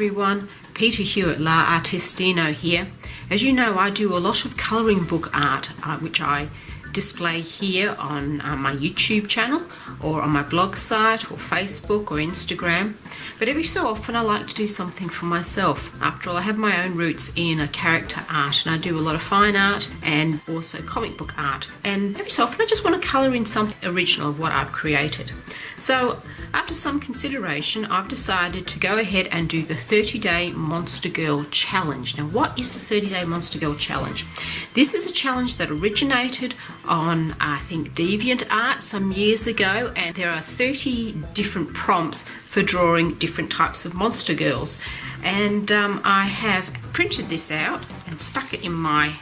everyone, Peta Hewitt, la-artistino here. As you know, I do a lot of colouring book art, which I display here on my YouTube channel or on my blog site or Facebook or Instagram. But every so often I like to do something for myself. After all, I have my own roots in character art, and I do a lot of fine art and also comic book art. And every so often I just want to colour in something original of what I've created. So after some consideration, I've decided to go ahead and do the 30-day Monster Girl Challenge. Now, what is the 30-day Monster Girl Challenge? This is a challenge that originated on, I think, DeviantArt some years ago, and there are 30 different prompts for drawing different types of monster girls. And I have printed this out and stuck it in my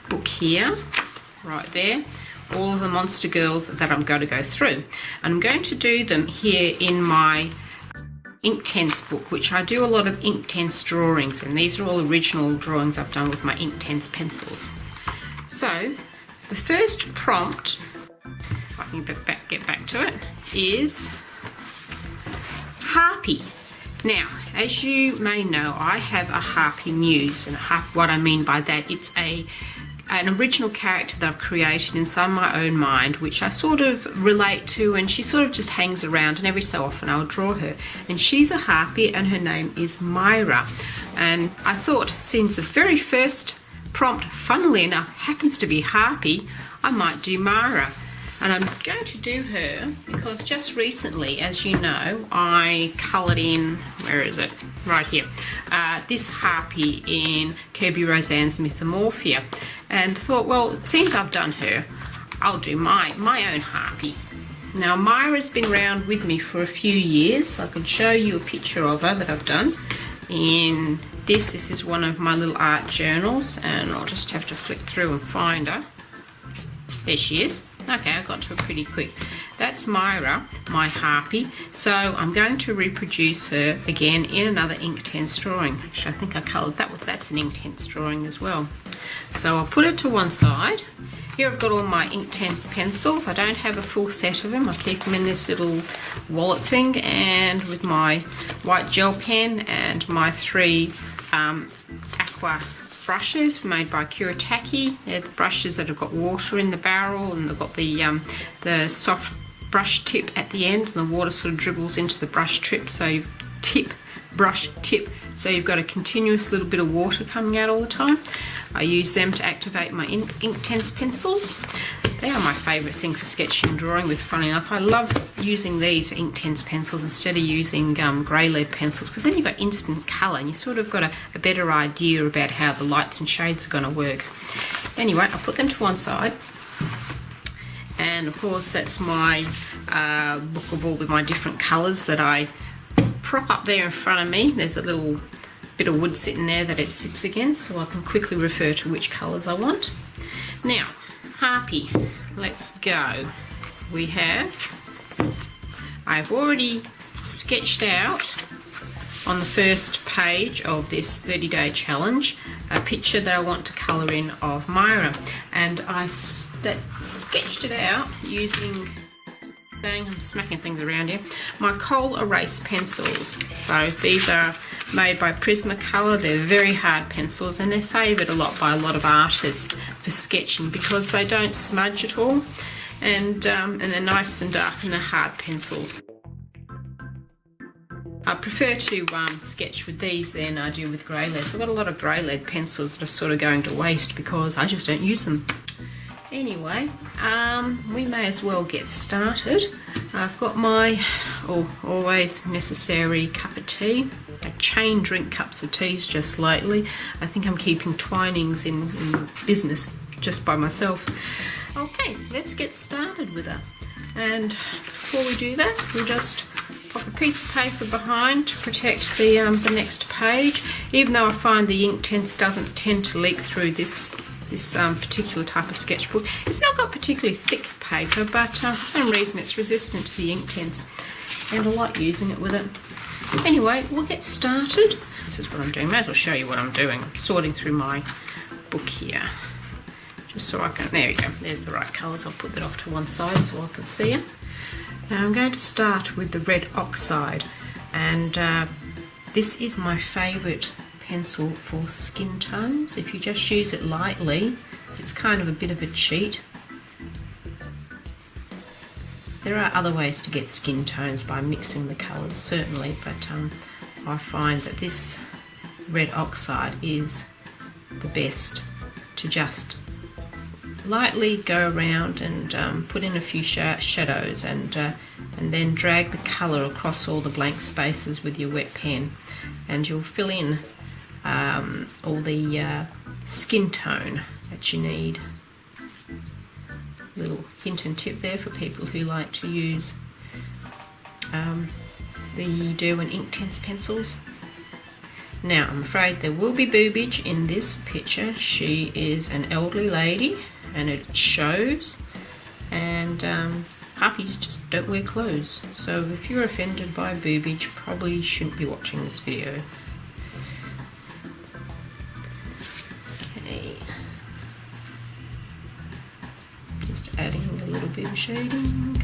book here, right there. All of the monster girls that I'm going to go through. And I'm going to do them here in my Inktense book, which I do a lot of Inktense drawings, and these are all original drawings I've done with my Inktense pencils. So the first prompt, if I can get back to it, is Harpy. Now, as you may know, I have a Harpy muse, and what I mean by that, it's an original character that I've created inside my own mind, which I sort of relate to, and she sort of just hangs around, and every so often I'll draw her. And she's a harpy, and her name is Myra. And I thought, since the very first prompt, funnily enough, happens to be Harpy, I might do Myra. And I'm going to do her because just recently, as you know, I coloured in, where is it? Right here. This Harpy in Kirby Roseanne's Mythomorphia. And thought, well, since I've done her, I'll do my own Harpy. Now, Myra's been around with me for a few years. I can show you a picture of her that I've done. This is one of my little art journals, and I'll just have to flick through and find her. There she is. Okay, I got to her pretty quick. That's Myra, my Harpy. So I'm going to reproduce her again in another Inktense drawing. Actually, I think I coloured that with, that's an Inktense drawing as well. So I'll put it to one side. Here I've got all my Inktense pencils. I don't have a full set of them. I keep them in this little wallet thing, and with my white gel pen and my 3 aqua brushes made by Kuretake. They're the brushes that have got water in the barrel, and they've got the soft brush tip at the end, and the water sort of dribbles into the brush tip, so brush tip, so you've got a continuous little bit of water coming out all the time. I use them to activate my Inktense pencils. They are my favourite thing for sketching and drawing with, funny enough. I love using these for Inktense pencils instead of using grey lead pencils, because then you've got instant colour and you sort of got a better idea about how the lights and shades are going to work. Anyway, I'll put them to one side. And of course, that's my book of all of my different colours that I prop up there in front of me. There's a little bit of wood sitting there that it sits against, so I can quickly refer to which colours I want. Now, Harpy, let's go. I've already sketched out on the first page of this 30-day challenge a picture that I want to colour in of Myra, and I sketched it out using, I'm smacking things around here, my coal erase pencils. So these are made by Prismacolor. They're very hard pencils, and they're favoured a lot by a lot of artists for sketching because they don't smudge at all, and they're nice and dark, and they're hard pencils. I prefer to sketch with these than I do with grey lead. So I've got a lot of grey lead pencils that are sort of going to waste because I just don't use them. Anyway, we may as well get started. I've got my always necessary cup of tea. I chain drink cups of teas just lately. I think I'm keeping Twinings in business just by myself. Okay, let's get started with her. And before we do that, we'll just pop a piece of paper behind to protect the next page. Even though I find the Inktense doesn't tend to leak through this particular type of sketchbook. It's not got particularly thick paper, but for some reason it's resistant to the Inktense, and I like using it with it. Anyway, we'll get started. This is what I'm doing. May as well show you what I'm doing. I'm sorting through my book here, just so I can, there we go, there's the right colours. I'll put that off to one side so I can see it. Now I'm going to start with the red oxide, and This is my favourite pencil for skin tones. If you just use it lightly, it's kind of a bit of a cheat. There are other ways to get skin tones by mixing the colours, certainly, but I find that this red oxide is the best to just lightly go around and put in a few shadows and then drag the colour across all the blank spaces with your wet pen, and you'll fill in all the skin tone that you need. Little hint and tip there for people who like to use the Derwent Inktense pencils. Now, I'm afraid there will be boobage in this picture. She is an elderly lady and it shows, and Harpies just don't wear clothes, so if you're offended by boobage, you probably shouldn't be watching this video. Okay, just adding a little bit of shading.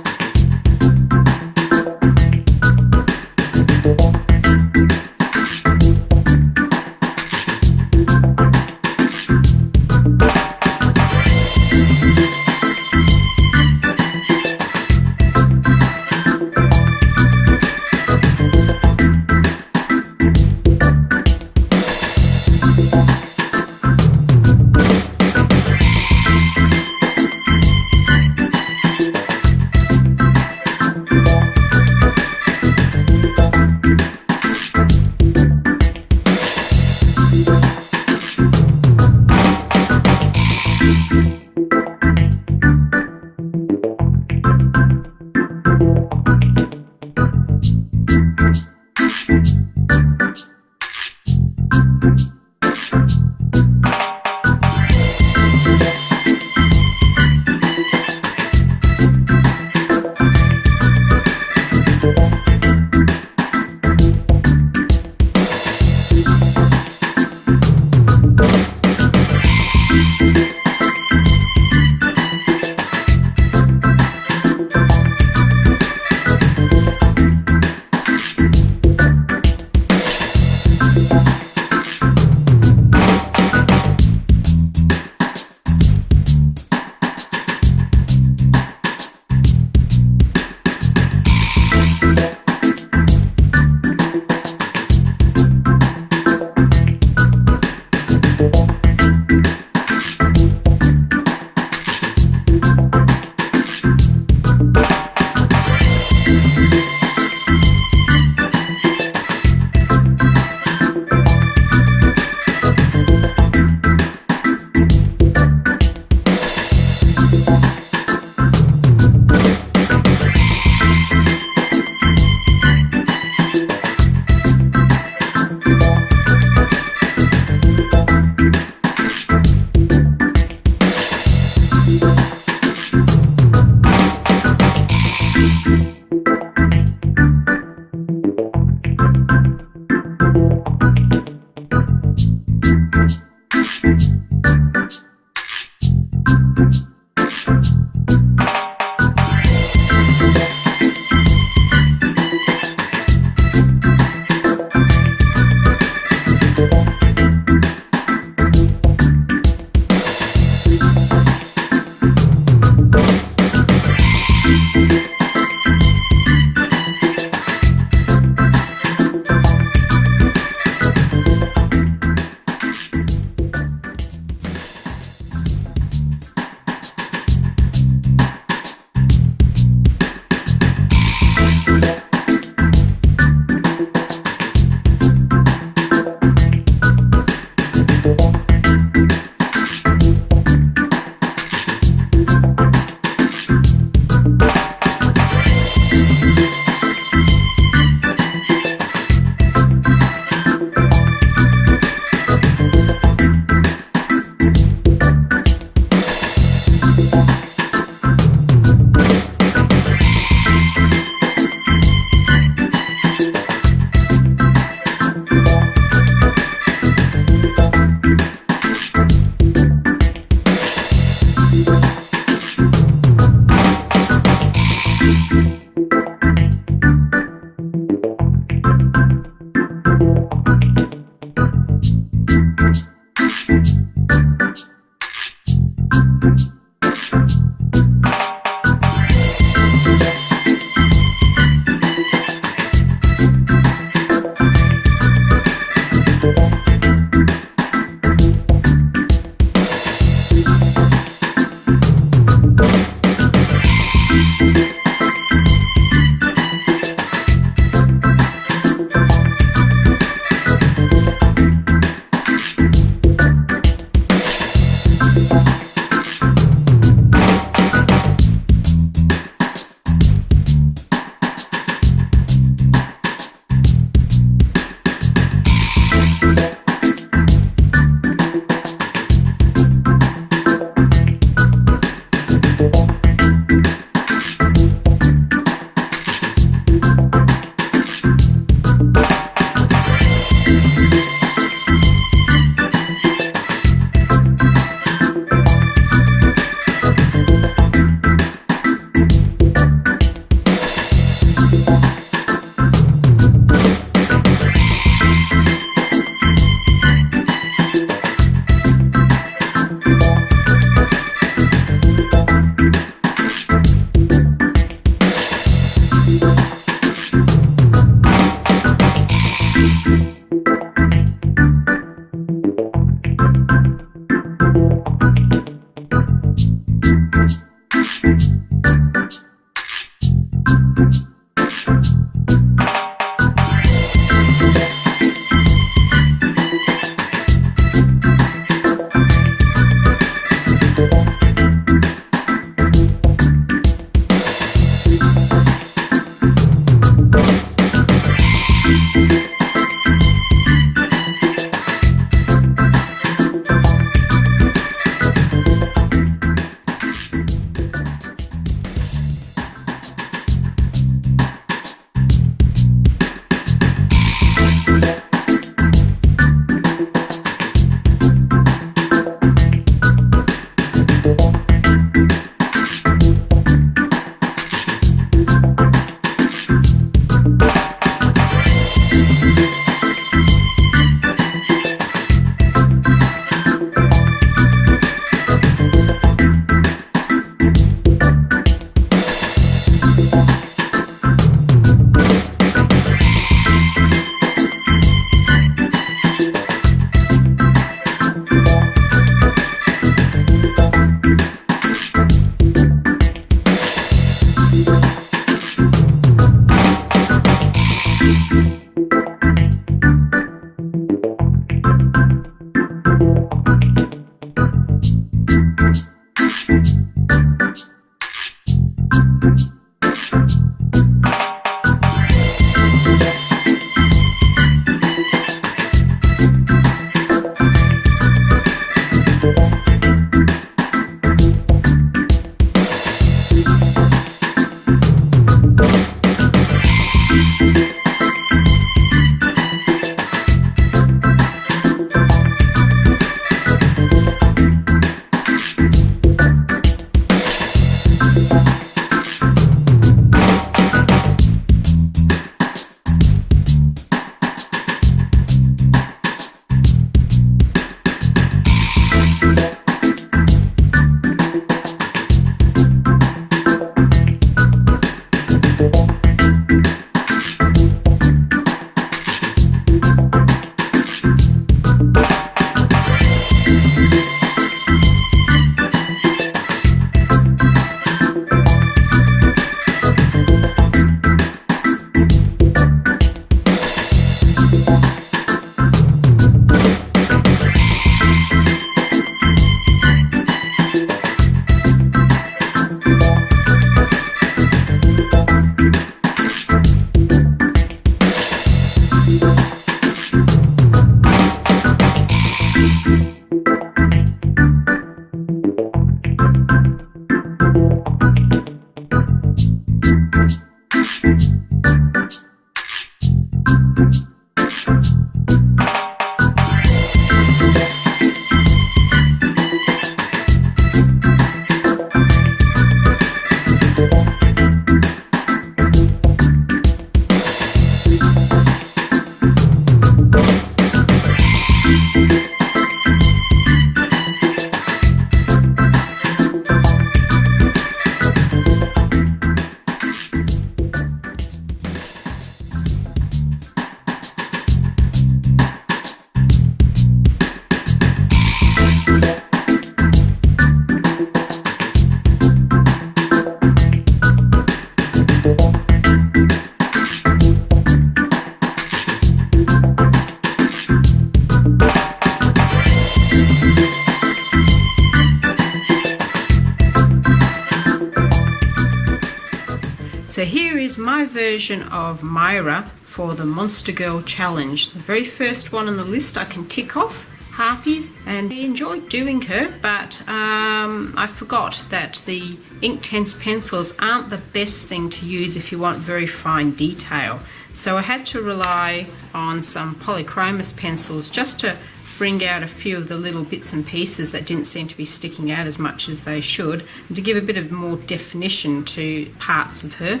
So here is my version of Myra for the Monster Girl Challenge. The very first one on the list I can tick off, Harpies, and I enjoyed doing her, but I forgot that the Inktense pencils aren't the best thing to use if you want very fine detail. So I had to rely on some Polychromos pencils just to bring out a few of the little bits and pieces that didn't seem to be sticking out as much as they should, and to give a bit of more definition to parts of her.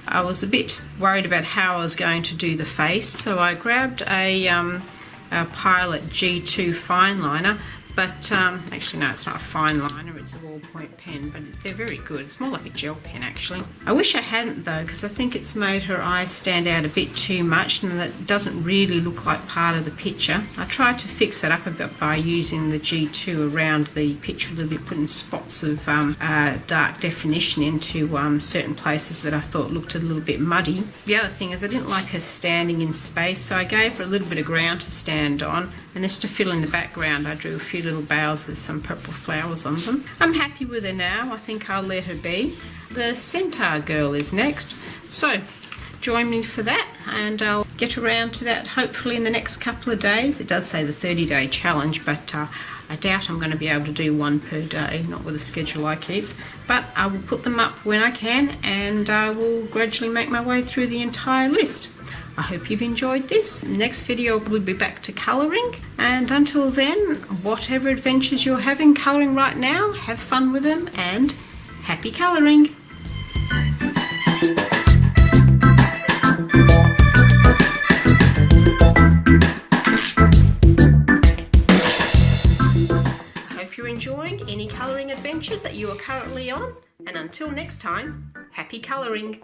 I was a bit worried about how I was going to do the face, so I grabbed a Pilot G2 fine liner, but actually no, it's not a fine liner. sharpener, it's a ballpoint pen, but they're very good. It's more like a gel pen actually. I wish I hadn't though, because I think it's made her eyes stand out a bit too much and that doesn't really look like part of the picture. I tried to fix that up a bit by using the G2 around the picture a little bit, putting spots of dark definition into certain places that I thought looked a little bit muddy. The other thing is I didn't like her standing in space, so I gave her a little bit of ground to stand on, and just to fill in the background I drew a few little boughs with some purple flowers on them. I'm happy with her now. I think I'll let her be. The centaur girl is next, so join me for that and I'll get around to that hopefully in the next couple of days. It does say the 30-day challenge, but I doubt I'm going to be able to do one per day, not with the schedule I keep, but I will put them up when I can and I will gradually make my way through the entire list. I hope you've enjoyed this. Next video will be back to colouring, and until then, whatever adventures you're having colouring right now, have fun with them and happy colouring! Enjoying any colouring adventures that you are currently on, and until next time, happy colouring!